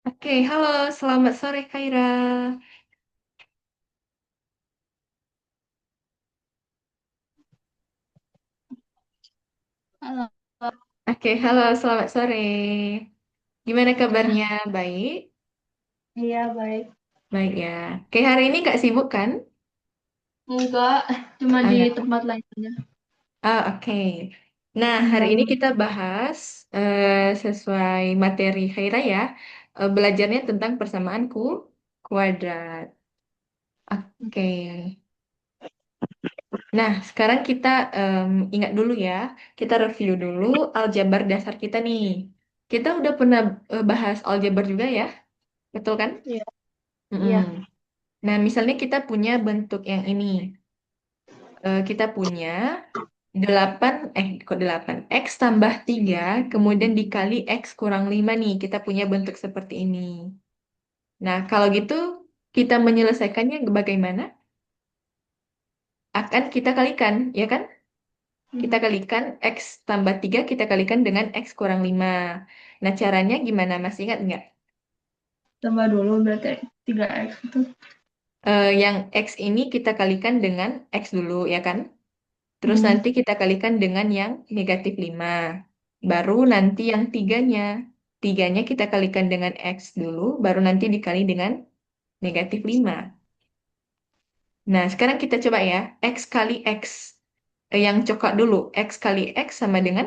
Oke, halo, selamat sore Kaira. Halo, Oke, halo, selamat sore. Gimana ya, kabarnya? Baik? iya baik. Baik ya. Oke, hari ini nggak sibuk kan? Enggak, cuma Ah, di nggak. tempat lain aja. Oke. Nah, hari ini Gimana? kita bahas sesuai materi Kaira ya. Belajarnya tentang persamaanku kuadrat. Oke. Nah, sekarang kita ingat dulu ya. Kita review dulu aljabar dasar kita nih. Kita udah pernah bahas aljabar juga ya, betul kan? Iya, Mm-mm. iya. Nah, misalnya kita punya bentuk yang ini. Kita punya 8 kok 8? X tambah 3, kemudian dikali X kurang 5 nih. Kita punya bentuk seperti ini. Nah, kalau gitu, kita menyelesaikannya bagaimana? Akan kita kalikan, ya kan? Kita Hmm. kalikan X tambah 3, kita kalikan dengan X kurang 5. Nah, caranya gimana? Masih ingat nggak? Tambah dulu berarti 3x itu. Yang X ini kita kalikan dengan X dulu, ya kan? Terus Hmm. nanti kita kalikan dengan yang negatif 5. Baru nanti yang tiganya. Tiganya kita kalikan dengan X dulu, baru nanti dikali dengan negatif 5. Nah, sekarang kita coba ya. X kali X. Yang coklat dulu. X kali X sama dengan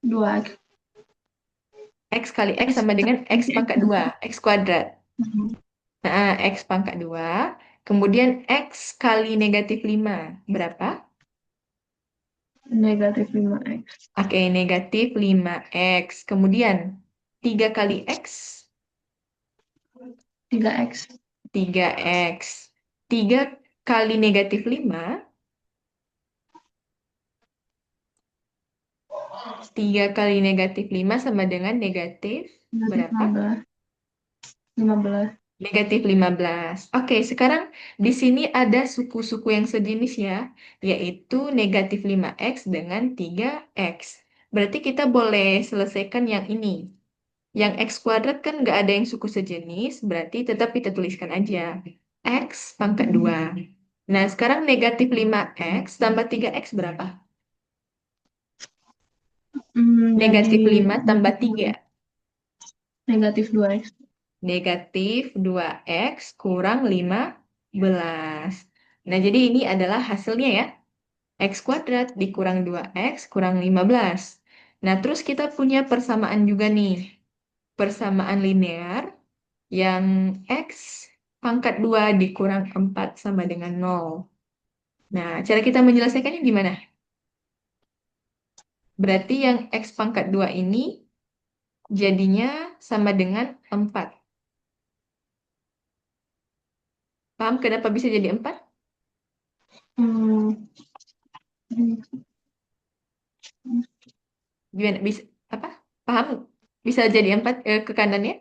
2x. X kali X sama dengan X pangkat 2. X kuadrat. Hmm. Nah, X pangkat 2. Kemudian X kali negatif 5. Berapa? Negatif 5x. Oke, negatif 5X. Kemudian 3 kali X. 3x. 3X. 3 kali negatif 5. 3 kali negatif 5 sama dengan negatif Negatif berapa? 15. 15. Negatif 15. Oke, sekarang di sini ada suku-suku yang sejenis ya, yaitu negatif 5X dengan 3X. Berarti kita boleh selesaikan yang ini. Yang X kuadrat kan nggak ada yang suku sejenis, berarti tetap kita tuliskan aja. X pangkat 2. Nah, sekarang negatif 5X tambah 3X berapa? Jadi Negatif 5 tambah 3. negatif 2x. Negatif 2X kurang 15. Nah, jadi ini adalah hasilnya ya. X kuadrat dikurang 2X kurang 15. Nah, terus kita punya persamaan juga nih. Persamaan linear yang X pangkat 2 dikurang 4 sama dengan 0. Nah, cara kita menyelesaikannya gimana? Berarti yang X pangkat 2 ini jadinya sama dengan 4. Paham kenapa bisa jadi 4? Hmm. Gimana? Bisa apa? Paham? Bisa jadi 4 ke kanannya?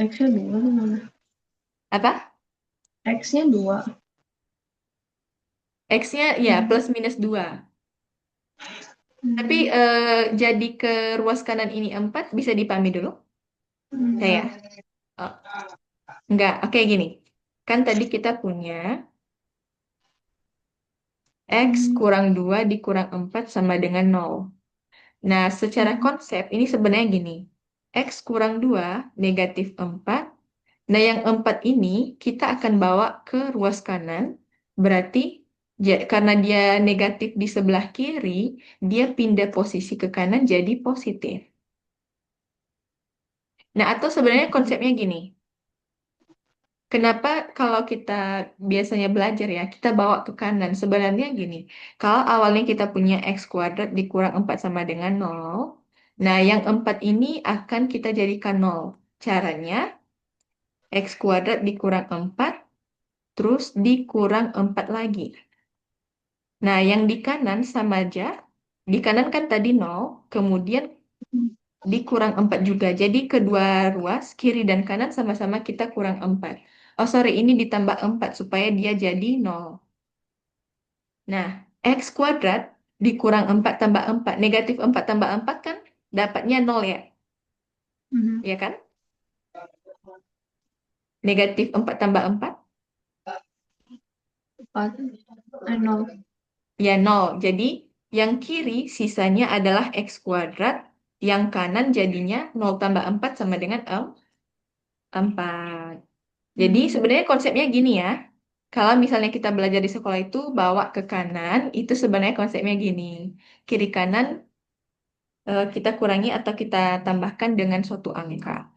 X-nya 2 gimana? Apa? X-nya 2. X-nya ya Hmm. plus minus 2. Tapi Hmm. jadi ke ruas kanan ini 4 bisa dipahami dulu? Saya? Enggak. Oh, enggak. Oke, gini. Kan tadi kita punya X Hmm. kurang 2 dikurang 4 sama dengan 0. Nah, secara Hmm. konsep ini sebenarnya gini. X kurang 2 negatif 4. Nah, yang 4 ini kita akan bawa ke ruas kanan. Berarti karena dia negatif di sebelah kiri, dia pindah posisi ke kanan jadi positif. Nah, atau sebenarnya konsepnya gini. Kenapa kalau kita biasanya belajar ya, kita bawa ke kanan? Sebenarnya gini, kalau awalnya kita punya X kuadrat dikurang 4 sama dengan 0, nah yang 4 ini akan kita jadikan 0. Caranya, X kuadrat dikurang 4, terus dikurang 4 lagi. Nah, yang di kanan sama aja, di kanan kan tadi 0, kemudian dikurang 4 juga. Jadi kedua ruas, kiri dan kanan sama-sama kita kurang 4. Oh sorry, ini ditambah 4 supaya dia jadi 0. Nah, X kuadrat dikurang 4 tambah 4. Negatif 4 tambah 4 kan dapatnya 0 ya. Mhm. ya kan? Negatif 4 tambah 4, 4, 0. ya nol. Jadi yang kiri sisanya adalah X kuadrat, yang kanan jadinya nol tambah 4 sama dengan 4. Jadi Hmm. sebenarnya konsepnya gini ya. Kalau misalnya kita belajar di sekolah itu bawa ke kanan, itu sebenarnya konsepnya gini. Kiri kanan kita kurangi atau kita tambahkan dengan suatu angka.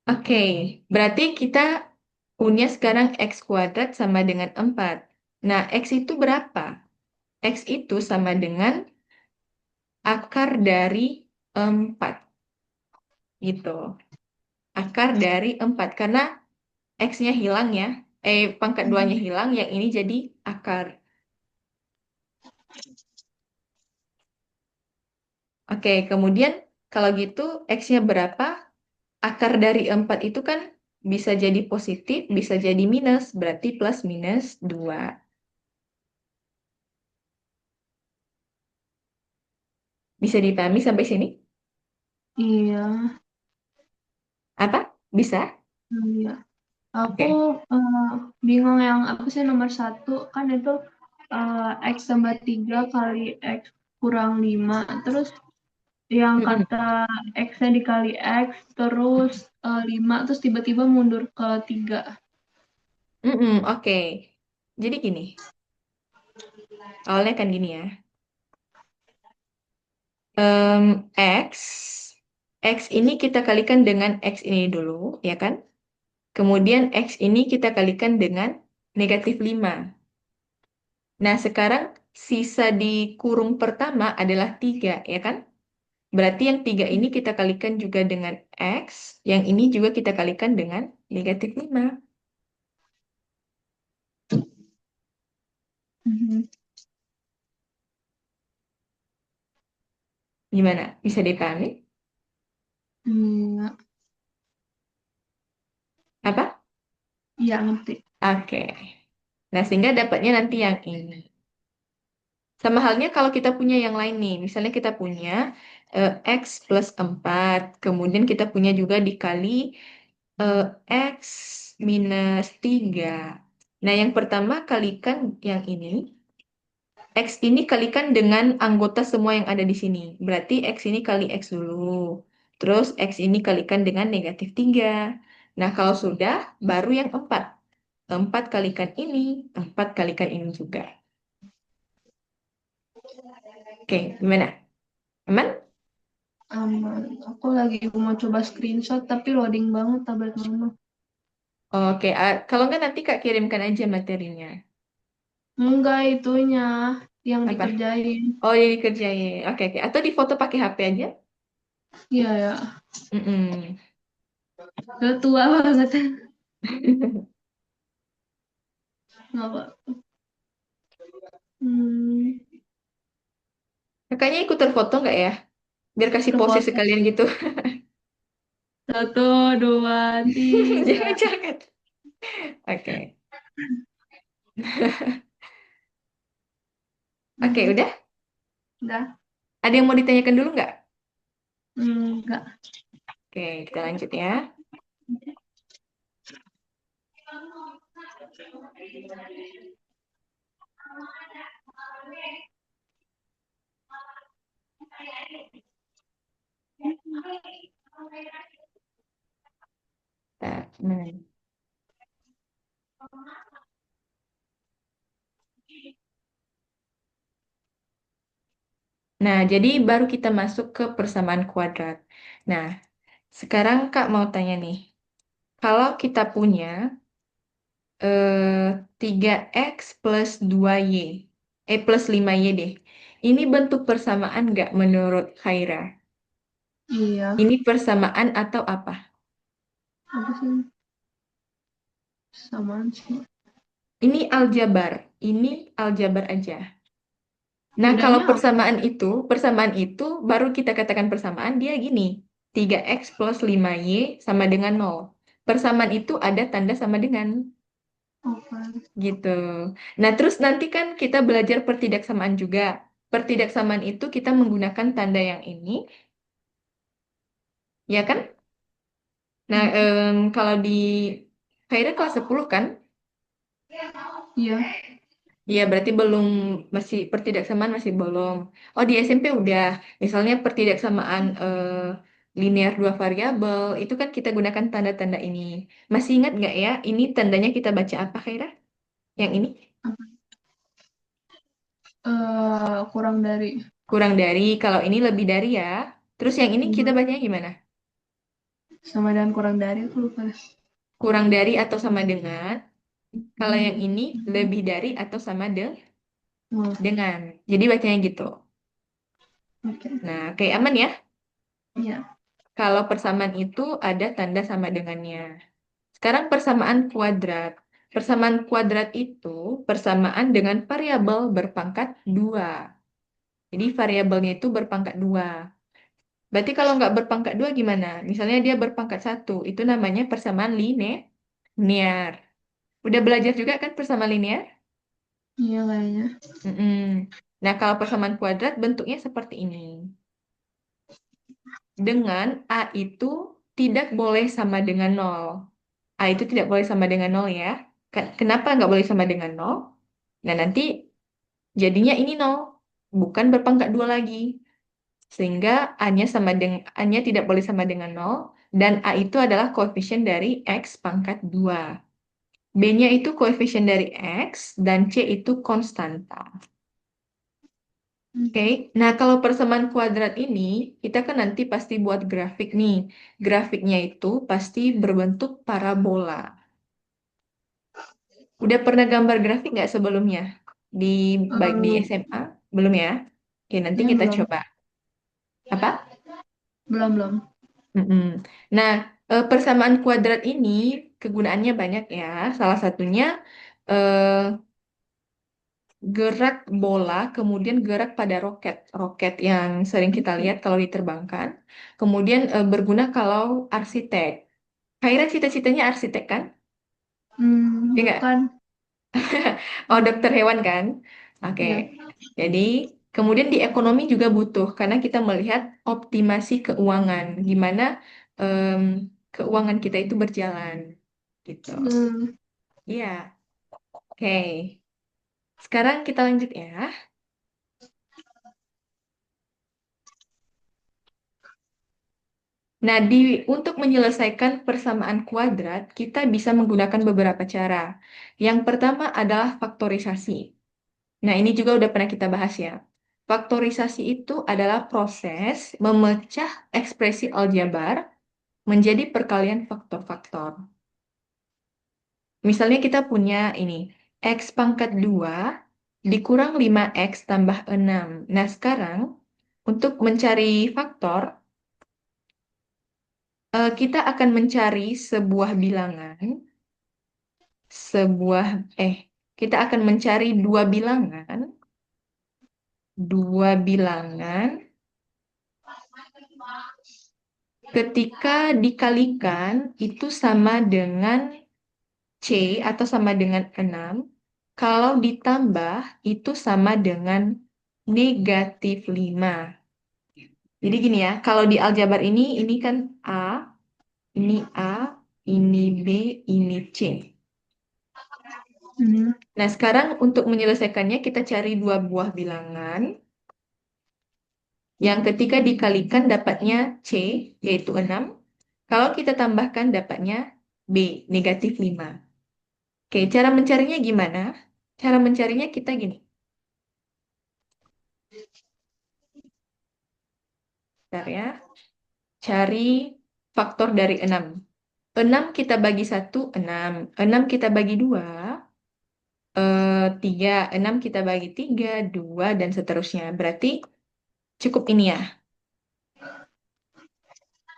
Oke, berarti kita punya sekarang X kuadrat sama dengan 4. Nah, X itu berapa? X itu sama dengan akar dari 4, gitu. Akar dari 4, karena X-nya hilang ya. Pangkat duanya Mhm. hilang, yang ini jadi akar. Oke, kemudian kalau gitu X-nya berapa? Akar dari 4 itu kan bisa jadi positif, bisa jadi minus. Berarti plus minus 2. Bisa dipahami sampai sini? Iya, Apa? Bisa? iya. Aku Oke. eh, bingung yang apa sih nomor satu kan itu X tambah 3 kali X kurang 5. Terus yang Mm-mm. kata X-nya dikali X terus 5 terus tiba-tiba mundur ke 3. Mm-mm, oke. Jadi gini, awalnya kan gini ya. X, X ini kita kalikan dengan X ini dulu, ya kan? Kemudian X ini kita kalikan dengan negatif 5. Nah, sekarang sisa di kurung pertama adalah 3, ya kan? Berarti yang 3 ini kita kalikan juga dengan X, yang ini juga kita kalikan dengan negatif 5. Mhm. Gimana? Bisa dipahami? Iya, Apa? iya ngerti. Oke. Nah, sehingga dapatnya nanti yang ini. Sama halnya kalau kita punya yang lain nih. Misalnya kita punya X plus 4. Kemudian kita punya juga dikali eh, X minus 3. Nah, yang pertama kalikan yang ini. X ini kalikan dengan anggota semua yang ada di sini. Berarti X ini kali X dulu. Terus X ini kalikan dengan negatif 3. Nah, kalau sudah, baru yang 4. 4 kalikan ini, 4 kalikan ini juga. Oke, gimana? Aman? Aman. Aku lagi mau coba screenshot tapi loading banget tablet mama. Oke, kalau nggak nanti Kak kirimkan aja materinya. Enggak itunya yang Apa? dikerjain. Oh, ini kerjain. Oke, oke. Atau di foto pakai HP aja? Iya ya. Mm-mm. Udah tua banget. Nggak apa. Hmm, Kakaknya ikut terfoto nggak ya? Biar kasih pose terfoto. sekalian gitu. Satu, dua, tiga. Jangan-jangan. Oke. Oke, Hmm, udah? udah. Ada yang mau ditanyakan dulu nggak? Enggak. Oke, kita lanjut ya. Nah, nah, jadi baru kita masuk ke persamaan kuadrat. Nah, sekarang Kak mau tanya nih. Kalau kita punya 3x plus 2y, plus 5y deh. Ini bentuk persamaan nggak menurut Khaira? Iya. Ini persamaan atau apa? Apa sih? Samaan sih. Ini aljabar. Ini aljabar aja. Nah, kalau Bedanya apa? persamaan itu baru kita katakan persamaan, dia gini. 3x plus 5y sama dengan 0. Persamaan itu ada tanda sama dengan. Apa? Gitu. Nah, terus nanti kan kita belajar pertidaksamaan juga. pertidaksamaan itu kita menggunakan tanda yang ini, ya kan? Nah, Mm. kalau di Khaira kelas 10 kan? Iya. Iya, berarti belum, masih pertidaksamaan masih belum. Oh, di SMP udah. Misalnya pertidaksamaan linear dua variabel, itu kan kita gunakan tanda-tanda ini. Masih ingat nggak ya? Ini tandanya kita baca apa, Khaira? Yang ini? Kurang dari. Kurang dari, kalau ini lebih dari ya. Terus yang ini kita Hmm. bacanya gimana? Sama dan kurang dari aku lupa. Kurang dari atau sama dengan. Kalau yang ini lebih dari atau sama Oh, dengan. Jadi bacanya gitu. oke. Nah, kayak aman ya. Iya. Kalau persamaan itu ada tanda sama dengannya. Sekarang persamaan kuadrat. Persamaan kuadrat itu persamaan dengan variabel berpangkat 2. Jadi variabelnya itu berpangkat 2. Berarti kalau nggak berpangkat 2 gimana? Misalnya dia berpangkat 1. Itu namanya persamaan linear. Udah belajar juga kan persamaan linear? Iya kayaknya. Mm-mm. Nah, kalau persamaan kuadrat bentuknya seperti ini. Dengan A itu tidak boleh sama dengan nol. A itu tidak boleh sama dengan nol ya. Kenapa nggak boleh sama dengan nol? Nah, nanti jadinya ini nol, bukan berpangkat 2 lagi. Sehingga A-nya tidak boleh sama dengan nol, dan A itu adalah koefisien dari X pangkat 2. B-nya itu koefisien dari X, dan C itu konstanta. Oke, nah kalau persamaan kuadrat ini, kita kan nanti pasti buat grafik nih. Grafiknya itu pasti berbentuk parabola. Udah pernah gambar grafik nggak sebelumnya? Di baik di Eh, SMA? Belum ya? Oke, nanti kita belum. coba. Apa? Belum, belum. Mm-mm. Nah, persamaan kuadrat ini kegunaannya banyak ya. Salah satunya eh, gerak bola, kemudian gerak pada roket. Roket yang sering kita lihat kalau diterbangkan. Kemudian berguna kalau arsitek. Kaira cita-citanya arsitek kan? Ya nggak? Bukan. Oh, dokter hewan kan? Oke. Ya. Jadi, kemudian di ekonomi juga butuh karena kita melihat optimasi keuangan, gimana em, keuangan kita itu berjalan, gitu. Hmm. Iya. Oke. Sekarang kita lanjut ya. Nah, untuk menyelesaikan persamaan kuadrat, kita bisa menggunakan beberapa cara. Yang pertama adalah faktorisasi. Nah, ini juga udah pernah kita bahas ya. Faktorisasi itu adalah proses memecah ekspresi aljabar menjadi perkalian faktor-faktor. Misalnya kita punya ini, X pangkat 2 dikurang 5X tambah 6. Nah, sekarang untuk mencari faktor, kita akan mencari sebuah bilangan, sebuah, eh, kita akan mencari dua bilangan ketika dikalikan itu sama dengan C atau sama dengan 6, kalau ditambah itu sama dengan -5. Jadi gini ya, kalau di aljabar ini kan A, ini A, ini B, ini C. Hmm. Nah, sekarang untuk menyelesaikannya kita cari dua buah bilangan yang ketika dikalikan dapatnya C, yaitu 6. Kalau kita tambahkan dapatnya B, -5. Oke, cara mencarinya gimana? Cara mencarinya kita gini. Bentar ya. Cari faktor dari 6. 6 kita bagi 1, 6. 6 kita bagi 2, 3. 6 kita bagi 3, 2, dan seterusnya. Berarti cukup ini ya.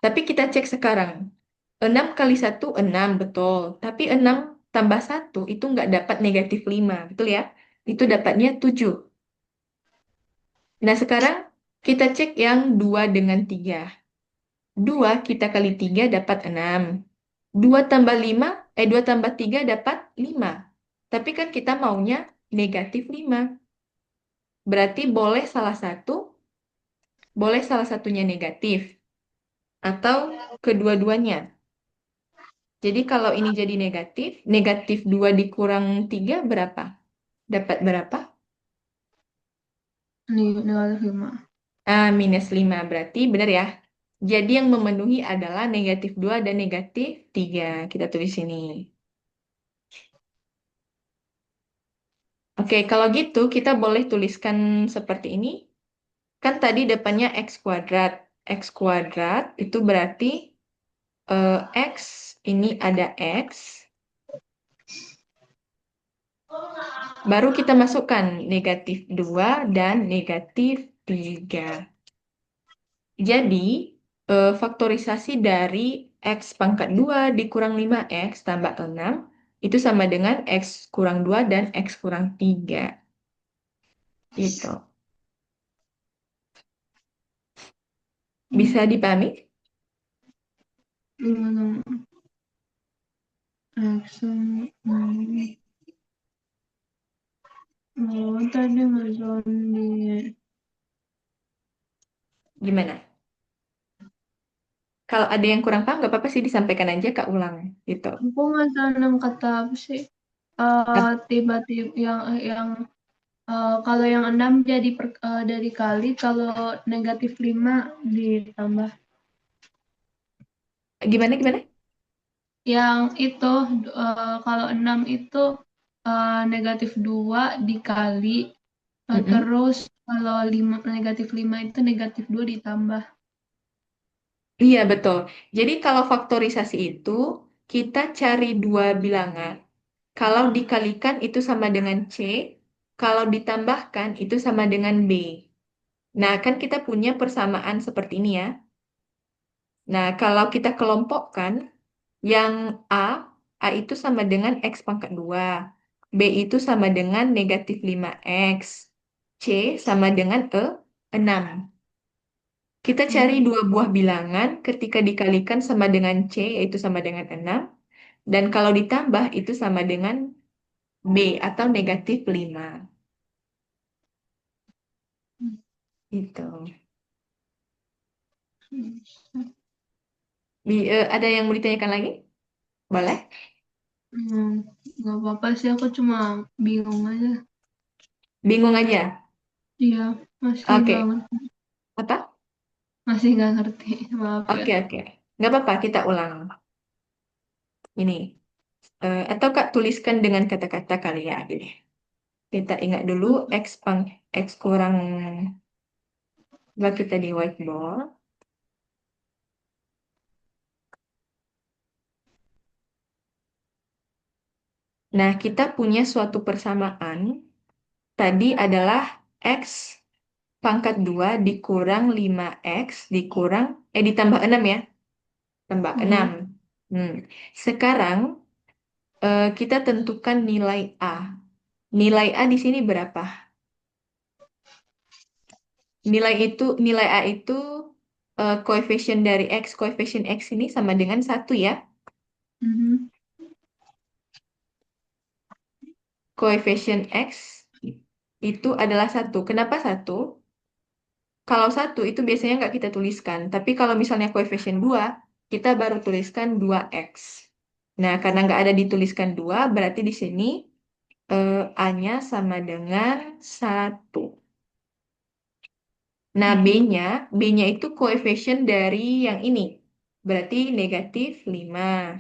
Tapi kita cek sekarang. 6 kali 1, 6, betul. Tapi 6 tambah 1 itu nggak dapat -5, betul ya? Itu dapatnya 7. Nah, sekarang kita cek yang 2 dengan 3. 2 kita kali 3 dapat 6. 2 tambah 5, 2 tambah 3 dapat 5. Tapi kan kita maunya -5. Berarti boleh salah satunya negatif atau kedua-duanya. Jadi kalau ini jadi negatif, negatif 2 dikurang 3 berapa? Dapat berapa? Negatif 5. Minus 5 berarti benar ya. Jadi yang memenuhi adalah negatif 2 dan negatif 3. Kita tulis sini. Oke, kalau gitu kita boleh tuliskan seperti ini. Kan tadi depannya X kuadrat. X kuadrat itu berarti X, ini ada X. Baru kita masukkan negatif 2 dan negatif 3. Jadi, faktorisasi dari X pangkat 2 dikurang 5X tambah 6 itu sama dengan X kurang 2 dan X kurang 3. Gitu. Bisa dipahami? Gimana? Action. Oh, tadi nggak di. Gimana? Kalau ada yang kurang paham, nggak apa-apa sih disampaikan aja Kak ulang. Gitu. Aku nggak tanam kata apa sih? Tiba-tiba yang kalau yang 6 jadi dari kali, kalau negatif 5 ditambah. Gimana, gimana? Yang itu kalau 6 itu negatif 2 dikali, Mm-mm. terus kalau negatif 5 itu negatif 2 ditambah. Iya, betul. Jadi kalau faktorisasi itu, kita cari dua bilangan. Kalau dikalikan itu sama dengan C, kalau ditambahkan itu sama dengan B. Nah, kan kita punya persamaan seperti ini ya. Nah, kalau kita kelompokkan, yang A itu sama dengan X pangkat 2. B itu sama dengan negatif 5X. C sama dengan 6. Kita cari Hmm. dua buah bilangan ketika dikalikan sama dengan C, yaitu sama dengan 6. Dan kalau ditambah itu sama dengan B atau negatif 5. Gitu. Ada yang mau ditanyakan lagi? Boleh? Hmm, nggak apa-apa sih, aku cuma bingung aja. Bingung aja? Iya, masih nggak Oke. ngerti. Apa? Masih nggak ngerti, maaf ya. Oke, oke. Nggak apa-apa, kita ulang. Ini. Atau Kak tuliskan dengan kata-kata kali ya. Gini. Kita ingat dulu X kurang buat kita di whiteboard. Nah, kita punya suatu persamaan. Tadi adalah X pangkat 2 dikurang 5X ditambah 6 ya. Tambah 6. Mhm, Hmm. Sekarang kita tentukan nilai A. Nilai A di sini berapa? Nilai A itu koefisien dari X. Koefisien X ini sama dengan 1 ya. mhm, Koefisien X itu adalah 1. Kenapa 1? Kalau 1 itu biasanya nggak kita tuliskan. Tapi kalau misalnya koefisien 2, kita baru tuliskan 2X. Nah, karena nggak ada dituliskan 2, berarti di sini A-nya sama dengan 1. Nah, mhm, B-nya itu koefisien dari yang ini. Berarti negatif 5.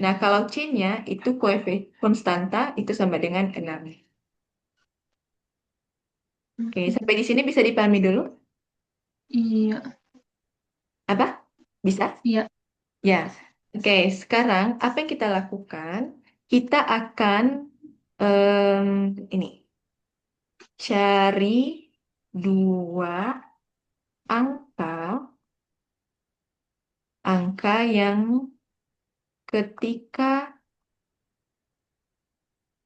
Nah, kalau C-nya itu koefisien konstanta itu sama dengan 6. Oke, mhm. sampai di sini bisa dipahami dulu? Iya, Apa? Bisa? iya. Ya. Oke, sekarang apa yang kita lakukan? Kita akan ini cari dua angka yang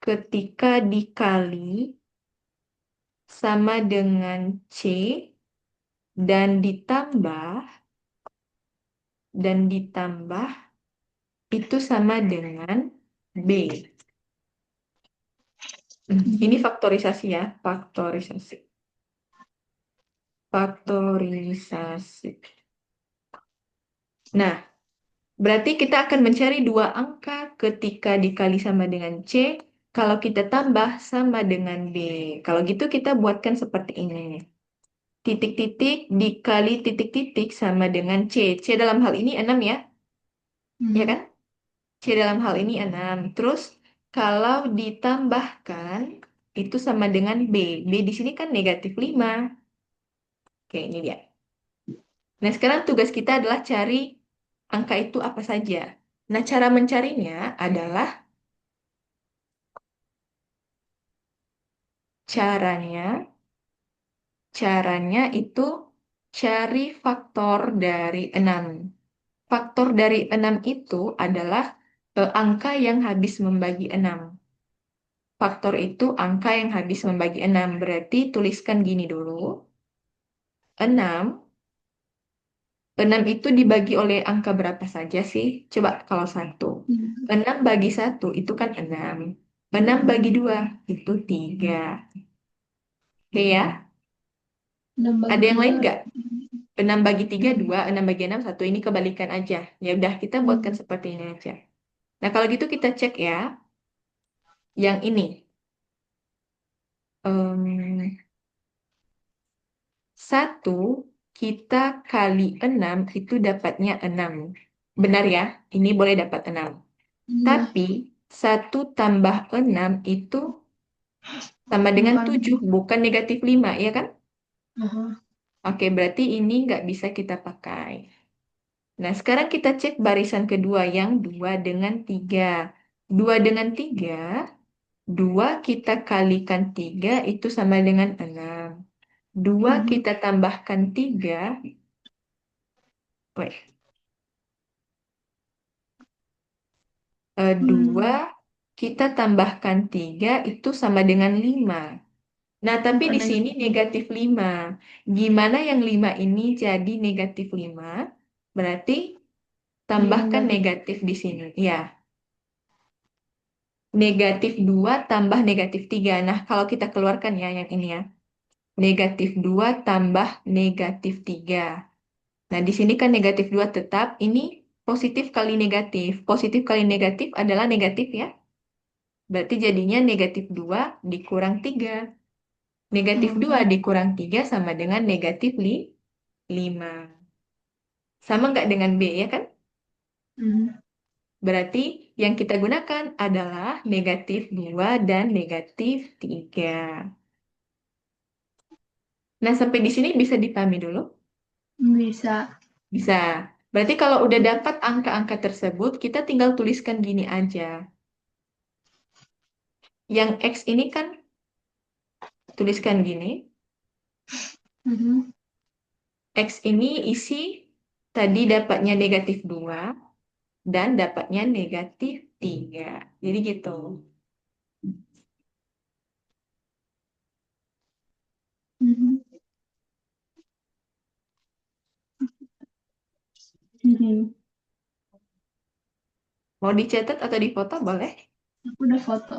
ketika dikali sama dengan C dan ditambah itu sama dengan B. Ini Mhm, faktorisasi ya, faktorisasi. faktorisasi. Nah, berarti kita akan mencari dua angka ketika dikali sama dengan C, kalau kita tambah sama dengan B. Kalau gitu kita buatkan seperti ini. Titik-titik dikali titik-titik sama dengan C. C dalam hal ini 6 ya, ya Mhm. kan? C dalam hal ini 6. Terus kalau ditambahkan itu sama dengan B. B di sini kan negatif 5. Oke, ini dia. Nah, sekarang tugas kita adalah cari angka itu apa saja. Nah, cara mencarinya adalah caranya, caranya itu cari faktor dari 6. Faktor dari 6 itu adalah angka yang habis membagi 6. Faktor itu angka yang habis membagi 6. Berarti tuliskan gini dulu. 6. 6 itu dibagi oleh angka berapa saja sih? Coba kalau 1. Mhm. 6 bagi 1 itu kan 6. 6 bagi 2 itu 3. Oke ya? 6 bagi Ada yang lain 3. nggak? 6 bagi 3 2, 6 bagi 6 1. Ini kebalikan aja. Ya udah, kita buatkan Mhm. seperti ini aja. Nah, kalau gitu kita cek ya. Yang ini. Em, 1 kita kali 6 itu dapatnya 6. Benar ya? Ini boleh dapat 6. Iya, Tapi 1 tambah 6 itu sama dengan bukan. 7, bukan negatif 5, ya kan? Aha. Oke, berarti ini nggak bisa kita pakai. Nah, sekarang kita cek barisan kedua yang 2 dengan 3. 2 dengan 3, 2 kita kalikan 3 itu sama dengan 6. 2 Mhm. kita tambahkan 3, wait, 2 Hmm, kita tambahkan 3 itu sama dengan 5. Nah, tapi bukan di sini negatif. negatif 5. Gimana yang 5 ini jadi negatif 5? Berarti Jadi tambahkan negatif. negatif di sini. Ya, negatif 2 tambah negatif 3. Nah, kalau kita keluarkan ya yang ini ya. Negatif 2 tambah negatif 3. Nah, di sini kan negatif 2 tetap. Ini positif kali negatif. Positif kali negatif adalah negatif ya. Berarti jadinya negatif 2 dikurang 3. Negatif 2 Mhm. dikurang 3 sama dengan negatif 5. Sama nggak dengan B ya kan? Mhm. Berarti yang kita gunakan adalah negatif 2 dan negatif 3. Nah, sampai di sini bisa dipahami dulu? Bisa. Bisa. Berarti kalau udah dapat angka-angka tersebut, kita tinggal tuliskan gini aja. Yang X ini kan tuliskan gini. Mhm. X ini isi tadi dapatnya negatif 2 dan dapatnya negatif 3. Jadi gitu. Mhm. Mhm. Mau dicatat atau difoto boleh? Aku udah foto.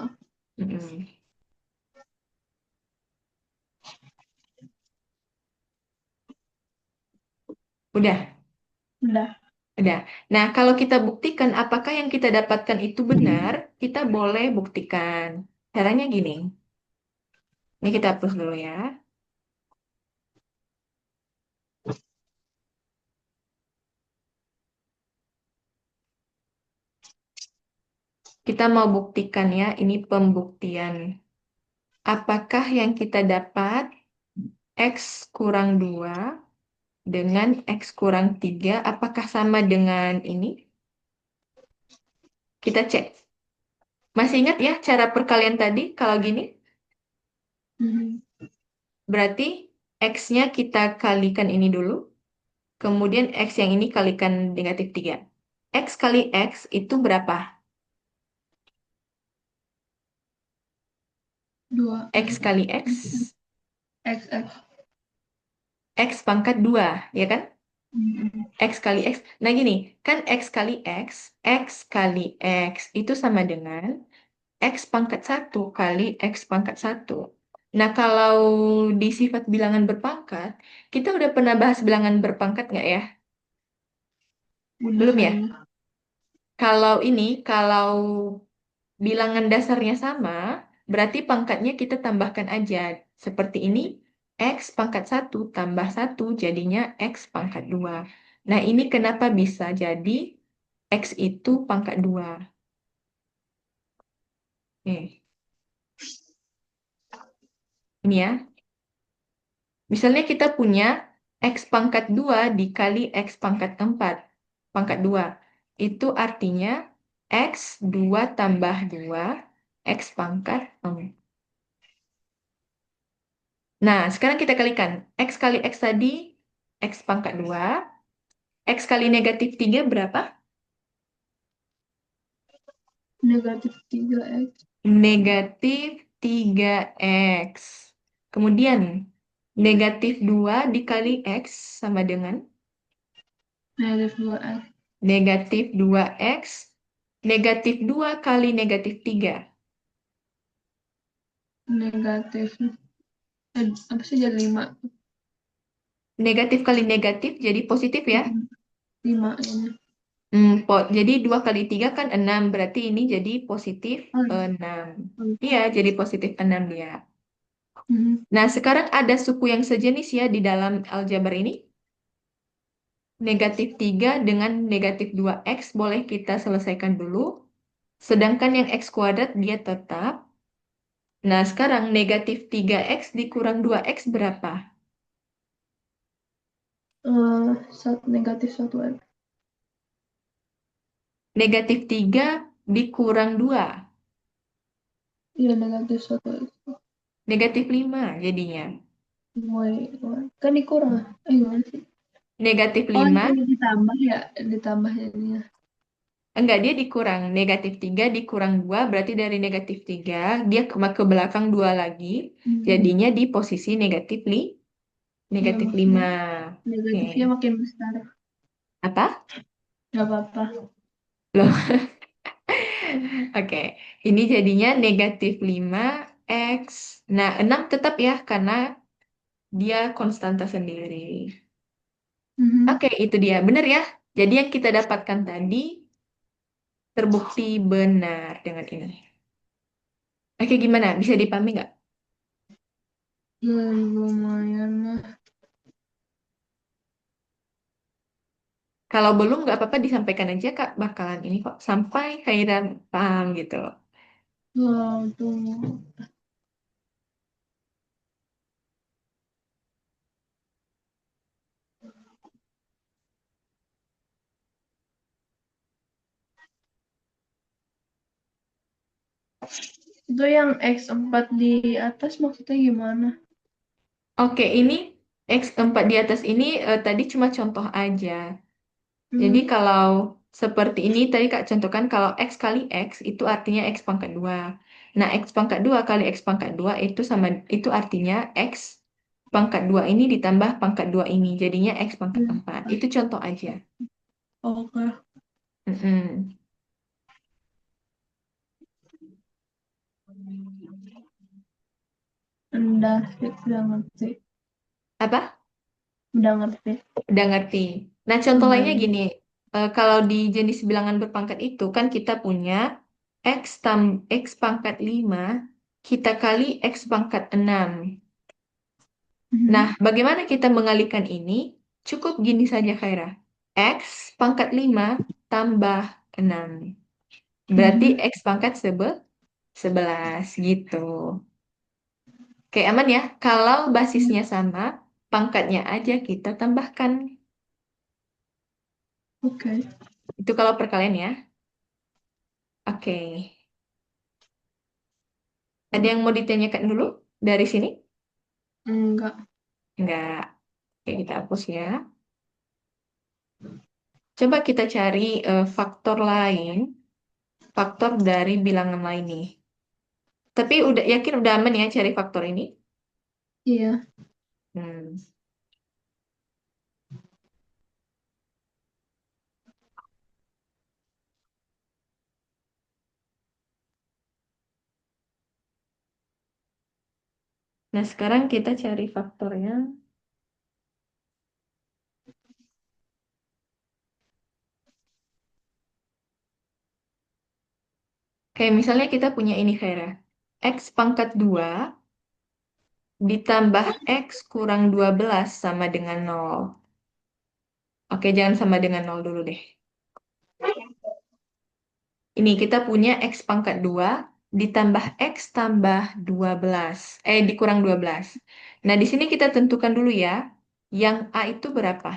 Mm-mm. Udah. Udah. Udah. Nah, kalau kita buktikan apakah yang kita dapatkan itu benar, kita boleh buktikan. Caranya gini. Ini kita hapus dulu ya. Kita mau buktikan ya, ini pembuktian. Apakah yang kita dapat X kurang 2 dengan X kurang 3, apakah sama dengan ini? Kita cek. Masih ingat ya cara perkalian tadi? Kalau gini, Mhm. berarti X-nya kita kalikan ini dulu. Kemudian X yang ini kalikan negatif 3. X kali X itu berapa? 2. X kali X, X, X. X pangkat 2, ya kan? Mhm. X kali X. Nah gini, kan X kali X kali X itu sama dengan X pangkat 1 kali X pangkat 1. Nah, kalau di sifat bilangan berpangkat, kita udah pernah bahas bilangan berpangkat nggak ya? Udah Belum ya? kayaknya. Kalau bilangan dasarnya sama, berarti pangkatnya kita tambahkan aja. Seperti ini, X pangkat satu tambah satu jadinya X pangkat 2. Nah, ini kenapa bisa jadi X itu pangkat 2? Nih, ini ya. Misalnya kita punya X pangkat 2 dikali X pangkat 4. Pangkat 2. Itu artinya X 2 tambah 2 X pangkat 4. Nah, sekarang kita kalikan. X kali X tadi, X pangkat 2. X kali negatif 3 berapa? Negatif 3x. Negatif 3X. Kemudian, negatif 2 dikali X sama dengan Negatif 2x. negatif 2X. Negatif 2 kali negatif 3. Negatif. Apa sih jadi 5? Negatif kali negatif jadi positif ya. 5 ini. Jadi 2 kali 3 kan 6. Berarti ini jadi positif Oh, 6. oh. Iya, jadi positif 6 dia. Mhm. Nah, sekarang ada suku yang sejenis ya di dalam aljabar ini. Negatif 3 dengan negatif 2X boleh kita selesaikan dulu. Sedangkan yang X kuadrat dia tetap. Nah, sekarang negatif 3X dikurang 2X berapa? Negatif 1x. Negatif 3 dikurang 2. Iya, negatif 1x. Negatif 5 jadinya. Kan dikurang. Gimana sih? Negatif Oh, 5, ini ditambah ya. Ditambah jadinya. enggak dia dikurang. Negatif 3 dikurang 2 berarti dari negatif 3 dia ke belakang 2 lagi. Hmm. Jadinya di posisi negatif Iya, negatif maksudnya 5. Oke. negatifnya makin besar. Apa? Gak apa-apa. Loh, oke. Ini jadinya negatif 5 X. Nah, 6 tetap ya karena dia konstanta sendiri. Mhm. Oke, itu dia. Benar ya? Jadi yang kita dapatkan tadi terbukti benar dengan ini. Oke, gimana? Bisa dipahami nggak? Ya, lumayan lah. Kalau belum nggak apa-apa disampaikan aja Kak. Bakalan ini kok sampai Khairan paham gitu. Tunggu. Itu yang X4 di atas maksudnya gimana? Oke, ini X4 di atas ini tadi cuma contoh aja. Jadi Hmm. kalau seperti ini tadi Kak contohkan kalau X kali X itu artinya X pangkat 2. Nah, X pangkat 2 kali X pangkat 2 itu sama itu artinya X pangkat 2 ini ditambah pangkat 2 ini. Jadinya X pangkat Hmm. 4. Itu contoh aja. Oke. Mm-mm. Udah ngerti. Apa? Udah ngerti. Udah ngerti. Nah, contoh Udah. lainnya gini. Kalau di jenis bilangan berpangkat itu kan kita punya X pangkat 5 kita kali X pangkat 6. Nah, Mhm. bagaimana kita mengalihkan ini? Cukup gini saja, Khaira. X pangkat 5 tambah 6. Berarti Mhm. X pangkat 11 gitu. Oke, aman ya? Kalau basisnya sama, pangkatnya aja kita tambahkan. Oke. Itu kalau perkalian ya. Oke. Ada yang mau ditanyakan dulu dari sini? Enggak. Enggak. Oke, kita hapus ya. Coba kita cari faktor lain, faktor dari bilangan lain nih. Tapi udah yakin udah aman ya cari faktor ini? Iya. Hmm. Nah, sekarang kita cari faktornya. Kayak misalnya kita punya ini, Khaira. X pangkat 2 ditambah X kurang 12 sama dengan 0. Oke, jangan sama dengan 0 dulu deh. Ini kita punya X pangkat 2 ditambah X tambah 12. Dikurang 12. Nah, di sini kita tentukan dulu ya. Yang A itu berapa?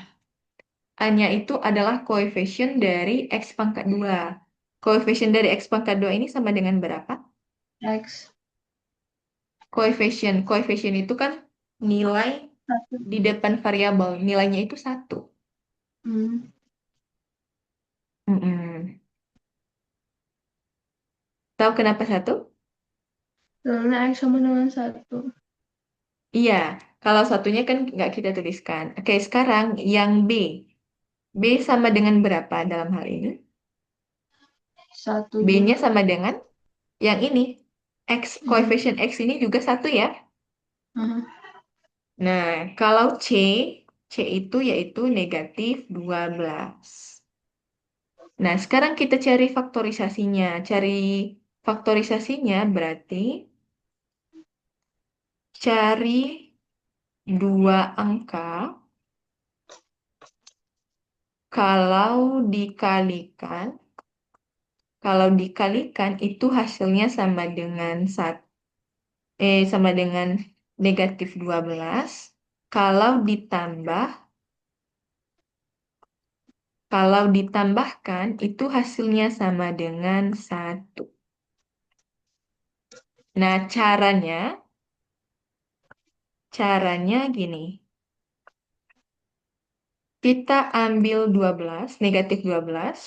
A-nya itu adalah koefisien dari X pangkat 2. Koefisien dari X pangkat 2 ini sama dengan berapa? X Koefisien. Koefisien itu kan nilai satu. di depan variabel. Nilainya itu satu. Hmm. Mm-mm. Tahu kenapa satu? Karena X sama dengan satu. Iya, kalau satunya kan nggak kita tuliskan. Oke, sekarang yang B. B sama dengan berapa dalam hal ini? Satu B-nya juga. sama dengan yang ini. X, Hmm. koefisien X ini juga satu ya. Aha. Nah, kalau C itu yaitu negatif 12. Nah, sekarang kita cari faktorisasinya. Cari faktorisasinya berarti cari dua angka kalau dikalikan, kalau dikalikan itu hasilnya sama dengan negatif 12. Kalau ditambah, kalau ditambahkan itu hasilnya sama dengan satu. Nah, caranya gini. Kita ambil 12 negatif 12,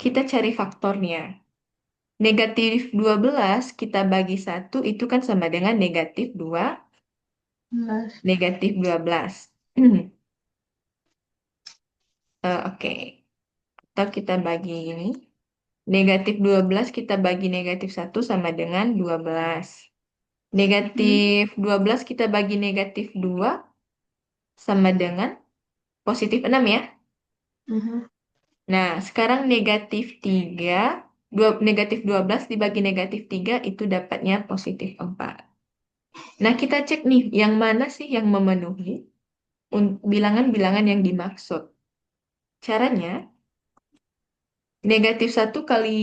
kita cari faktornya. Negatif 12 kita bagi satu itu kan sama dengan negatif 2, 11. negatif 12. Oke, atau kita bagi ini. Negatif 12 kita bagi negatif satu sama dengan 12. Hmm. Negatif 12 kita bagi negatif 2 sama dengan positif 6 ya. Aha. Nah, sekarang negatif 12 dibagi negatif 3 itu dapatnya positif 4. Nah, kita cek nih, yang mana sih yang memenuhi bilangan-bilangan yang dimaksud. Caranya, negatif satu kali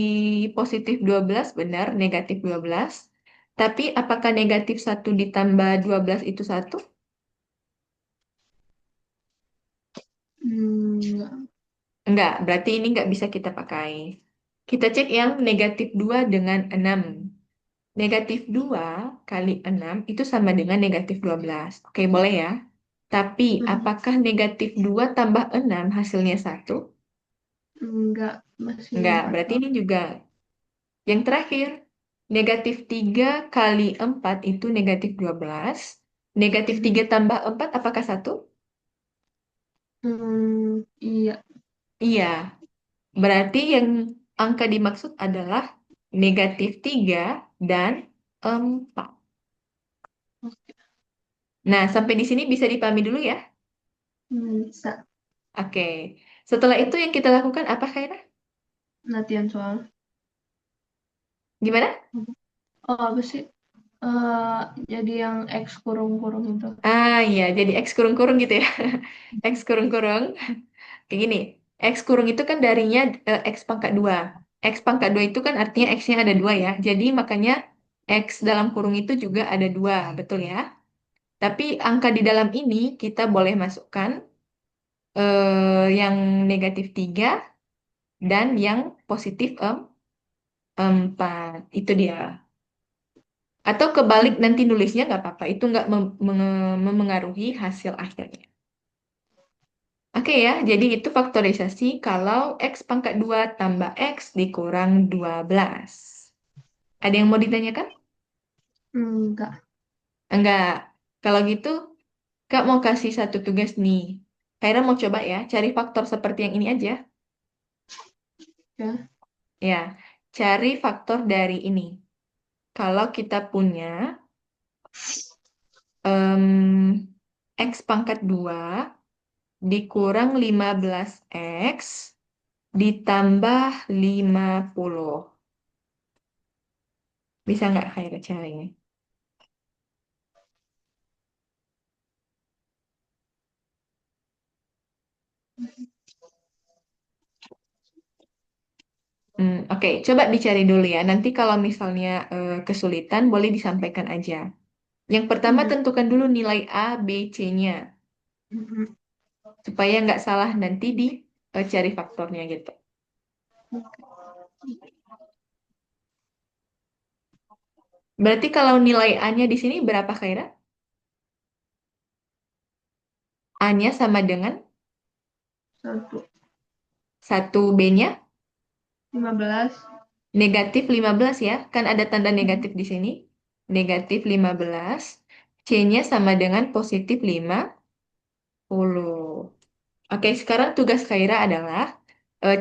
positif 12 benar, negatif 12. Tapi apakah negatif satu ditambah 12 itu satu? Enggak. Enggak, berarti ini enggak bisa kita pakai. Kita cek yang negatif 2 dengan 6. Negatif 2 kali 6 itu sama dengan negatif 12. Oke, boleh ya. Tapi Aha. apakah negatif 2 tambah 6 hasilnya satu? Enggak, masih Enggak, 4 berarti doang. ini juga. Yang terakhir, negatif 3 kali 4 itu negatif 12. Negatif 3 Mhm. tambah 4 apakah satu? Iya. Iya, berarti yang angka dimaksud adalah negatif 3 dan 4. Nah, sampai di sini bisa dipahami dulu ya. Bisa. Oke, setelah itu yang kita lakukan apa, Khaira? Latihan soal. Gimana? Oh, apa sih? Jadi yang X kurung-kurung itu. Ah, iya, jadi X kurung-kurung gitu ya. X kurung-kurung. Kayak gini, X kurung itu kan darinya X pangkat 2. X pangkat 2 itu kan artinya X-nya ada 2 ya. Jadi makanya X dalam kurung itu juga ada 2, betul ya? Tapi angka di dalam ini kita boleh masukkan yang negatif 3 dan yang positif 4. Itu dia. Atau kebalik Hmm. nanti nulisnya nggak apa-apa. Itu nggak memengaruhi hasil akhirnya. Oke ya, jadi itu faktorisasi kalau X pangkat 2 tambah X dikurang 12. Ada yang mau ditanyakan? Enggak. Enggak. Kalau gitu, Kak mau kasih satu tugas nih. Kaira mau coba ya, cari faktor seperti yang ini aja. Ya. Ya, cari faktor dari ini. Kalau kita punya Em, X pangkat 2 dikurang 15X ditambah 50. Bisa nggak kayak caranya? Oke, coba dicari dulu ya. Nanti kalau misalnya kesulitan, boleh disampaikan aja. Yang pertama, Iya. tentukan dulu nilai A, B, C-nya. Mm-mm. Supaya nggak salah nanti di cari faktornya gitu. Berarti kalau nilai A-nya di sini berapa, Khaira? A-nya sama dengan Satu. 1, B-nya 15. negatif 15 ya. Kan ada tanda negatif di sini. Negatif 15. C-nya sama dengan positif 50. Oke, sekarang tugas Khaira adalah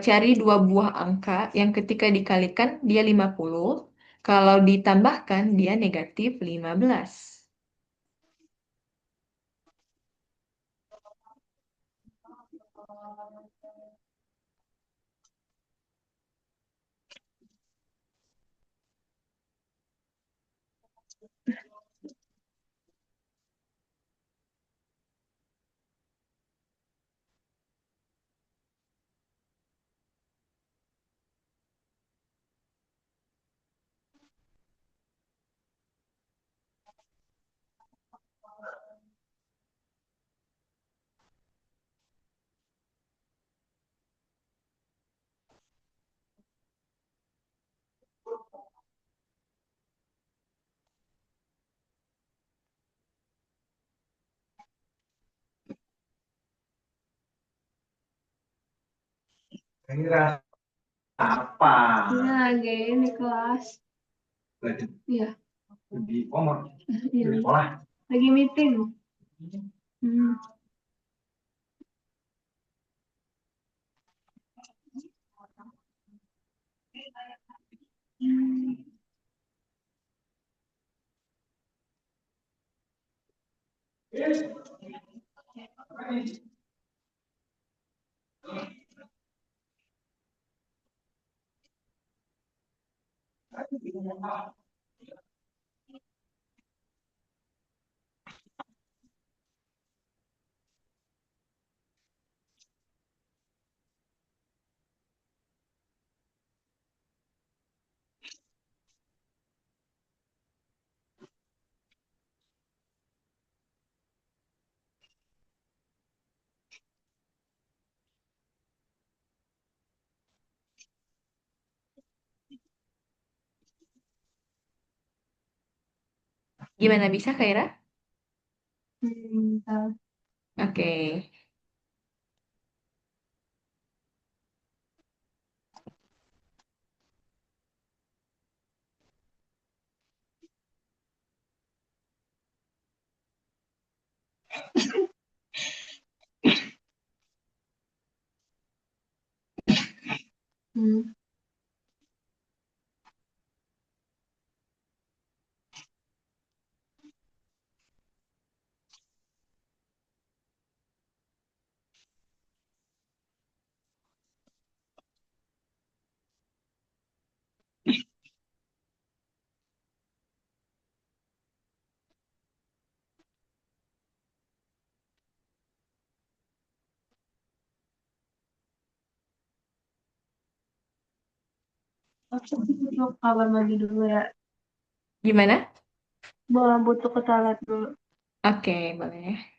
cari dua buah angka yang ketika dikalikan dia 50. Kalau ditambahkan dia negatif 15. Ini apa? Ini lagi ini kelas. Iya. Di iya. Di sekolah. Lagi meeting. Hmm. Gimana bisa, Khaira? Bentar. Oke. Hmm. Aku butuh kamar mandi dulu ya. Gimana? Butuh ke toilet dulu. Oke, boleh.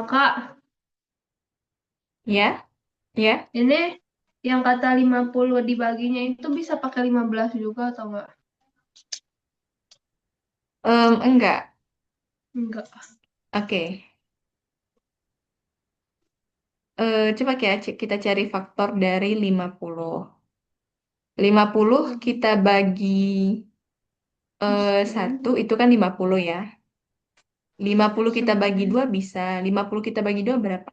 Kak, Ya, ya. ini yang kata 50 dibaginya itu bisa pakai 15 juga atau enggak? Enggak. Enggak. Oke. Coba ya, kita cari faktor dari 50. 50 kita bagi 1, 10. itu kan 50 ya. 50 kita bagi 2 bisa. 50 kita bagi 2 berapa?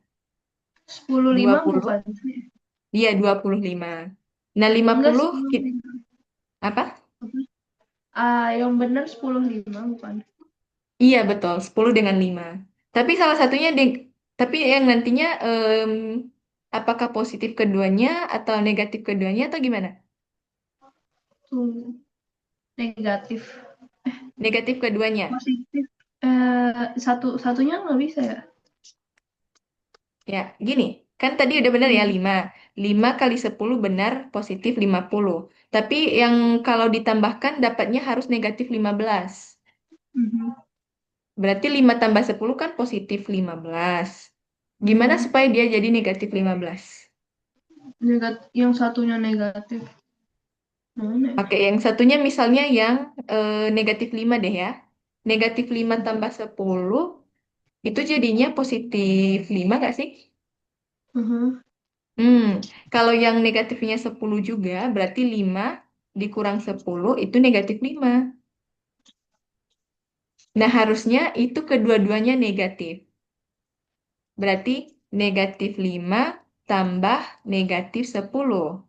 10/5 20. bukan sih? Iya, 25. Nah, Enggak 50 10/5. apa? Yang benar 10/5 bukan? Iya, betul. 10 dengan 5. Tapi salah satunya tapi yang nantinya apakah positif keduanya atau negatif keduanya atau gimana? Tuh, negatif. Negatif keduanya. Positif. Satunya nggak bisa ya? Ya, gini. Kan tadi udah benar ya Hmm. 5. 5 kali 10 benar positif 50. Tapi yang kalau ditambahkan dapatnya harus negatif 15. Mhm. Berarti 5 tambah 10 kan positif 15. Gimana Mhm. supaya dia jadi negatif 15? Yang satunya negatif. Mana ya? Oke, yang satunya misalnya yang negatif 5 deh ya. Negatif 5 tambah 10 itu jadinya positif 5 nggak sih? Mhm. Hmm, kalau yang negatifnya 10 juga berarti 5 dikurang 10 itu negatif 5. Nah, harusnya itu kedua-duanya negatif. Berarti negatif 5 tambah negatif 10.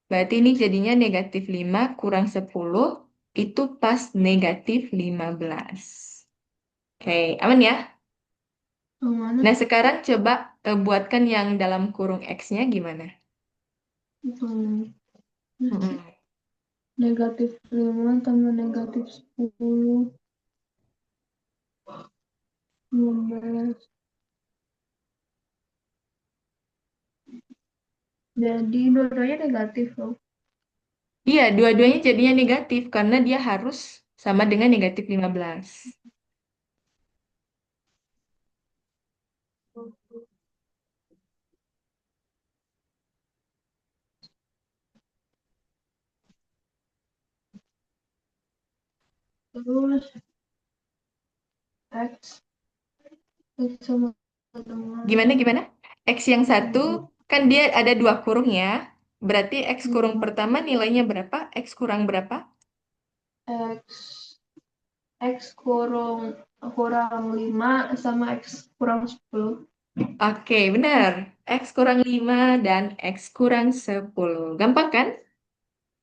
Berarti ini jadinya negatif 5 kurang 10 itu pas negatif 15. Oke, aman ya? Yang mana? Nah, sekarang coba buatkan yang dalam kurung X-nya gimana? Hmm. Mm-mm. Negatif 5 tambah negatif 10. 15. Jadi dua-duanya negatif loh. Iya, dua-duanya jadinya negatif karena dia harus sama dengan negatif 15. Terus X. X sama dengan Gimana, gimana? X yang satu, kan dia ada dua kurung ya. Berarti X kurung hmm, pertama nilainya berapa? X kurang berapa? X. X kurang kurang 5 sama X kurang 10. Oke, benar. X kurang 5 dan X kurang 10. Gampang kan?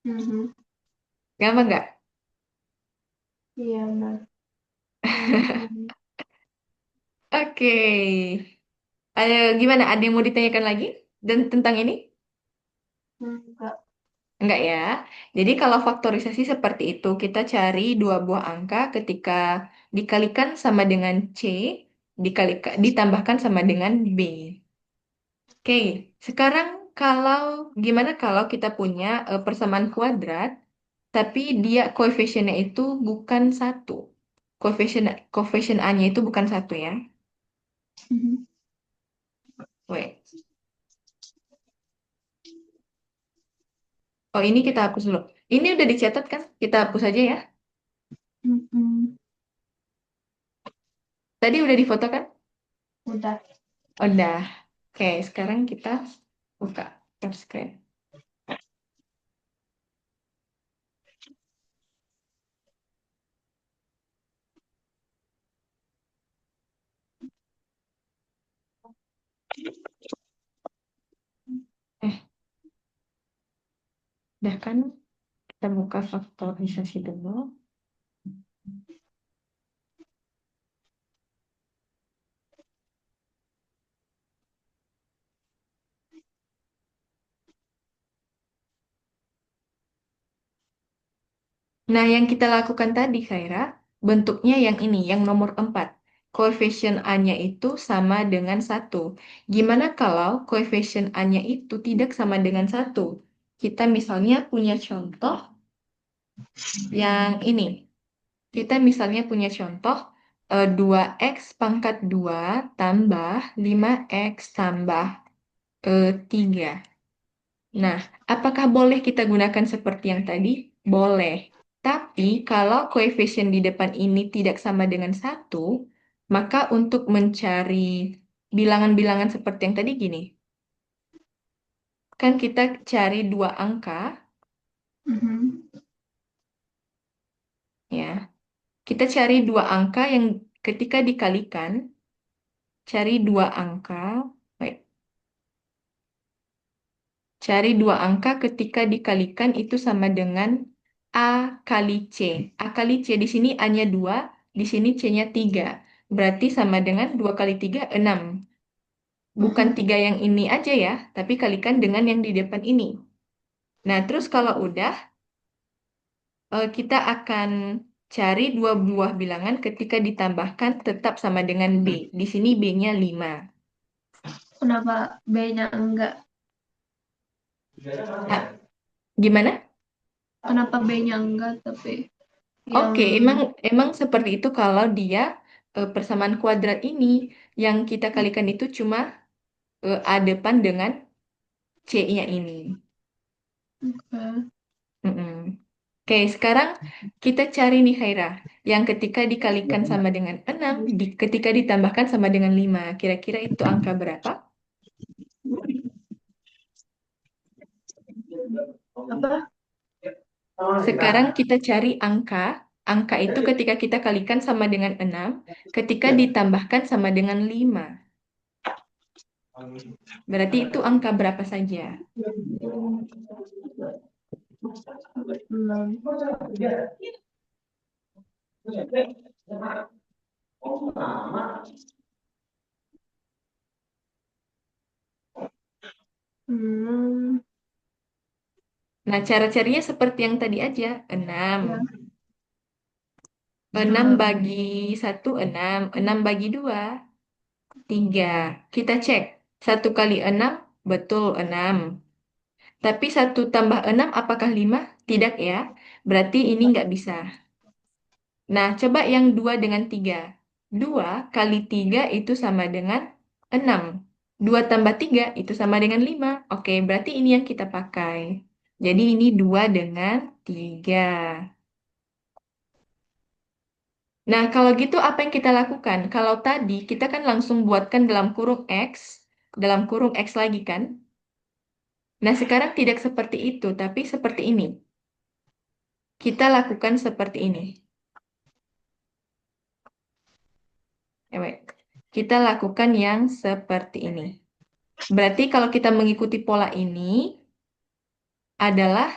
Mhm. Gampang nggak? Iya, nah. Hmm. Oke. Gimana? Ada yang mau ditanyakan lagi dan tentang ini? Enggak. Enggak ya. Jadi kalau faktorisasi seperti itu, kita cari dua buah angka ketika dikalikan sama dengan C, ditambahkan sama dengan B. Oke, sekarang kalau gimana kalau kita punya persamaan kuadrat, tapi dia koefisiennya itu bukan satu. Koefisien koefisien A-nya itu bukan satu ya. Mhm. Wait. Oh, ini kita hapus dulu. Ini udah dicatat kan? Kita hapus aja ya. Mhm. Tadi udah difoto kan? Udah. Udah. Oke, sekarang kita buka share screen. Eh, udah kan? Kita buka faktorisasi dulu. Nah, yang kita lakukan tadi, Khaira, bentuknya yang ini, yang nomor 4. Koefisien A-nya itu sama dengan satu. Gimana kalau koefisien A-nya itu tidak sama dengan satu? Kita misalnya punya contoh yang ini. Kita misalnya punya contoh 2x pangkat 2 tambah 5x tambah 3. Nah, apakah boleh kita gunakan seperti yang tadi? Boleh. Tapi kalau koefisien di depan ini tidak sama dengan satu, maka untuk mencari bilangan-bilangan seperti yang tadi gini, kan kita cari dua angka, Mhm. ya. Kita cari dua angka yang ketika dikalikan, cari dua angka, wait, cari dua angka ketika dikalikan itu sama dengan A kali C. A kali C di sini A-nya 2, di sini C-nya 3. Berarti sama dengan 2 kali 3, 6. Bukan Mhm. 3 yang ini aja ya, tapi kalikan dengan yang di depan ini. Nah, terus kalau udah, kita akan cari dua buah bilangan ketika ditambahkan tetap sama dengan B. Di sini B-nya 5. Kenapa B-nya enggak? Ah, gimana? Kenapa B-nya enggak tapi yang Oke, emang emang seperti itu kalau dia persamaan kuadrat ini yang kita kalikan itu cuma A depan dengan C-nya ini. oke. Mm-mm. Oke, sekarang kita cari nih Khaira, yang ketika dikalikan sama dengan 6, ketika ditambahkan sama dengan 5. Kira-kira itu angka berapa? Apa? Sekarang kita cari angka. Angka itu ketika kita kalikan sama dengan 6, ketika ditambahkan sama dengan 5. Berarti itu angka berapa saja? Belum. Hmm, Nah, cara-caranya seperti yang tadi aja. 6. ya. 6 bagi 1, 6. 6 bagi 2, 3. Kita cek. 1 kali 6, betul 6. Tapi 1 tambah 6, apakah 5? Tidak ya. Berarti ini nggak bisa. Nah, coba yang 2 dengan 3. 2 kali 3 itu sama dengan 6. 2 tambah 3 itu sama dengan 5. Oke, berarti ini yang kita pakai. Jadi ini 2 dengan 3. Nah, kalau gitu apa yang kita lakukan? Kalau tadi kita kan langsung buatkan dalam kurung X, dalam kurung X lagi kan? Nah, sekarang tidak seperti itu, tapi seperti ini. Kita lakukan seperti ini. Wait. Kita lakukan yang seperti ini. Berarti kalau kita mengikuti pola ini adalah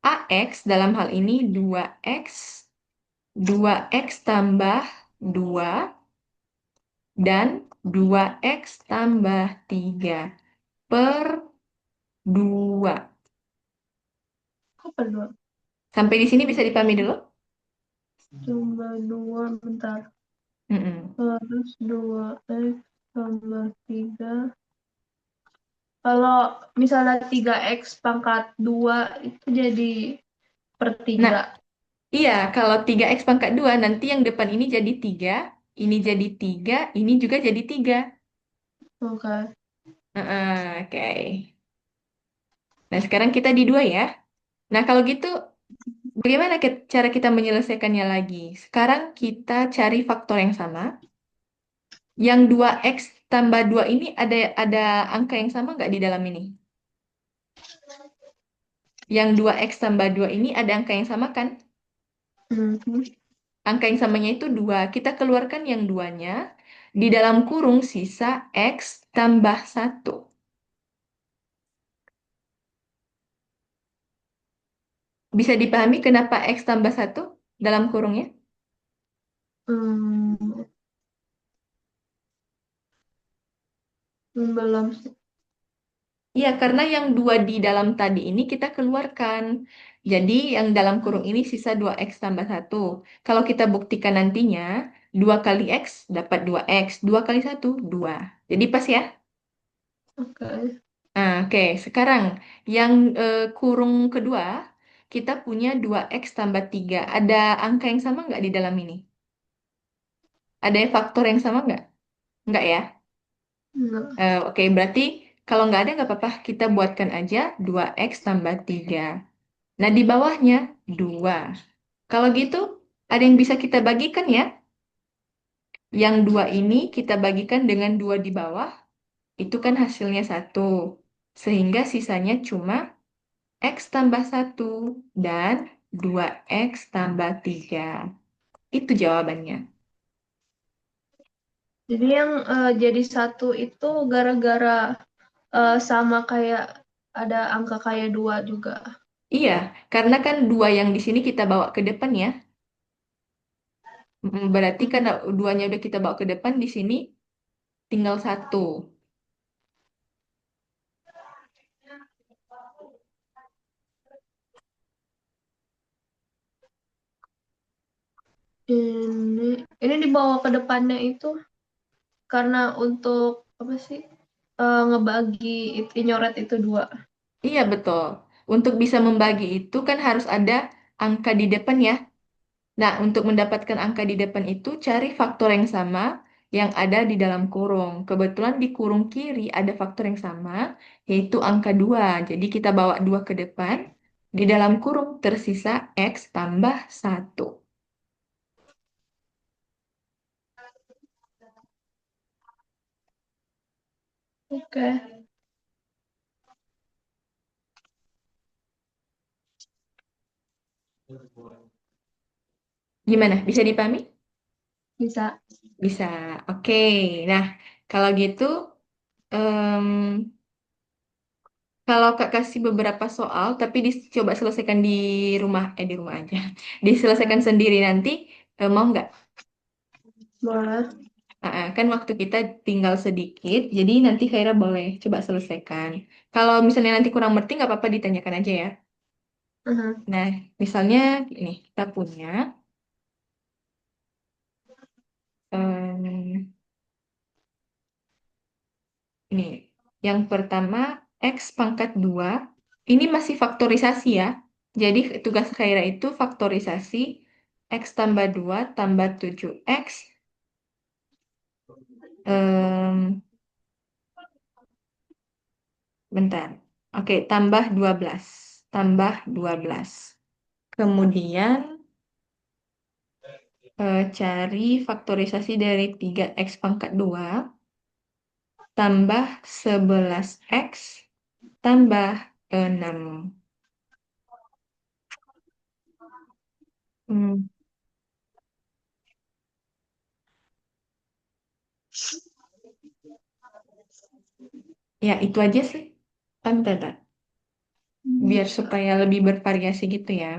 AX dalam hal ini 2X tambah 2 dan 2X tambah 3 per 2. Apa dua? Sampai di sini bisa dipahami dulu? Tambah dua, bentar. Mm-mm. Terus dua X tambah tiga. Kalau misalnya 3X pangkat 2 itu jadi per Nah, 3. iya, kalau 3X pangkat 2 nanti yang depan ini jadi 3, ini jadi 3, ini juga jadi 3. Oke. Oke. Nah, sekarang kita di 2 ya. Nah, kalau gitu, bagaimana cara kita menyelesaikannya lagi? Sekarang kita cari faktor yang sama. Yang 2X tambah 2 ini ada angka yang sama nggak di dalam ini? Yang 2X tambah 2 ini ada angka yang sama kan? Mhm. Angka yang samanya itu 2. Kita keluarkan yang duanya. Di dalam kurung sisa X tambah 1. Bisa dipahami kenapa X tambah 1 dalam kurungnya? Hmm, belum sih. Iya, karena yang 2 di dalam tadi ini kita keluarkan. Jadi yang dalam kurung ini sisa 2x tambah satu. Kalau kita buktikan nantinya, 2 kali x dapat 2x. 2 kali satu 2. Jadi pas ya? Oke. Nah, oke. Sekarang yang kurung kedua, kita punya 2x tambah 3. Ada angka yang sama nggak di dalam ini? Ada faktor yang sama nggak? Nggak ya? Enggak. Oke, berarti kalau nggak ada nggak apa-apa. Kita buatkan aja 2x tambah 3. Nah, di bawahnya 2. Kalau gitu, ada yang bisa kita bagikan ya? Yang 2 ini kita bagikan dengan 2 di bawah, itu kan hasilnya satu. Sehingga sisanya cuma x tambah satu dan 2x tambah 3. Itu jawabannya. Jadi yang jadi satu itu gara-gara sama kayak ada angka kayak dua juga. Iya, karena kan 2 yang di sini kita bawa ke depan ya. Berarti karena Mhm. duanya udah kita bawa ke depan, di sini tinggal satu. Ini dibawa ke depannya itu karena untuk apa sih? Ngebagi itu nyoret itu dua. Iya, betul. Untuk bisa membagi itu kan harus ada angka di depan ya. Nah, untuk mendapatkan angka di depan itu, cari faktor yang sama yang ada di dalam kurung. Kebetulan di kurung kiri ada faktor yang sama, yaitu angka 2. Jadi kita bawa 2 ke depan. Di dalam kurung tersisa X tambah satu. Oke, Gimana? Bisa dipahami? bisa. Bisa. Oke. Nah, kalau gitu, em, kalau Kak kasih beberapa soal, tapi dicoba selesaikan di rumah aja. Diselesaikan Oke, sendiri nanti, mau nggak? boleh. Kan waktu kita tinggal sedikit, jadi nanti Khaira boleh coba selesaikan. Kalau misalnya nanti kurang ngerti, nggak apa-apa ditanyakan aja ya. Mhm. Nah, misalnya ini kita punya em, ini yang pertama X pangkat 2. Ini masih faktorisasi ya. Jadi tugas Khaira itu faktorisasi X tambah 2 tambah 7X. em, Bentar. Oke, tambah 12. Tambah 12. Kemudian cari faktorisasi dari 3x pangkat 2 tambah 11x tambah 6. Hmm, ya, itu aja sih. Bentar, bentar. Biar supaya lebih bervariasi gitu ya.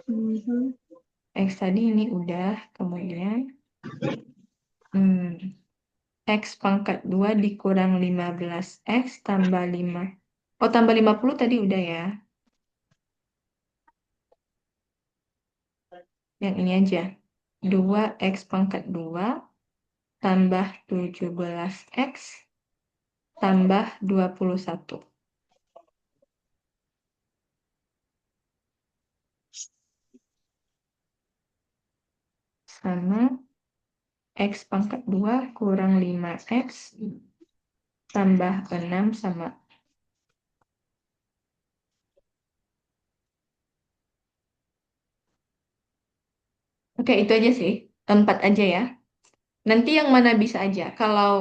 Mhm. X tadi ini udah. Kemudian hmm, X pangkat 2 dikurang 15x tambah 5. Oh, tambah 50 tadi udah ya. Yang ini aja. 2x pangkat 2 tambah 17x tambah 21 sama x pangkat 2 kurang 5x tambah 6 sama. Oke, itu aja sih. 4 aja ya. Nanti yang mana bisa aja. Kalau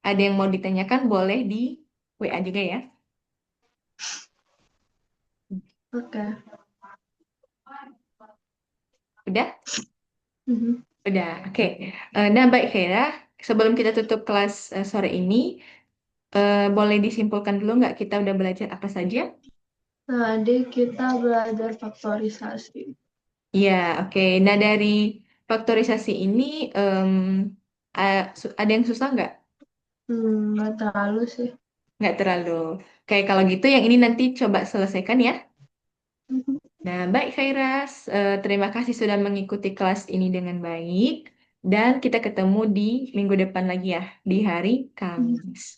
ada yang mau ditanyakan boleh di WA juga ya. Oke. Udah? Mhm. Udah. Oke. Nah, baik Hera. Sebelum kita tutup kelas sore ini, boleh disimpulkan dulu nggak kita udah belajar apa saja? Tadi kita belajar faktorisasi. Iya, oke. Nah, dari faktorisasi ini ada yang susah nggak? Nggak terlalu sih. Nggak terlalu. Kayak kalau gitu, yang ini nanti coba selesaikan ya. Nah, baik Khairas, terima kasih sudah mengikuti kelas ini dengan baik. Dan kita ketemu di minggu depan lagi ya, di hari Kamis.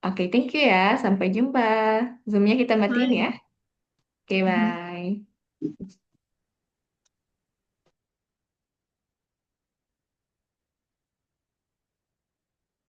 Oke, thank you ya. Sampai jumpa. Zoom-nya kita matiin ya. Bye. Oke, bye.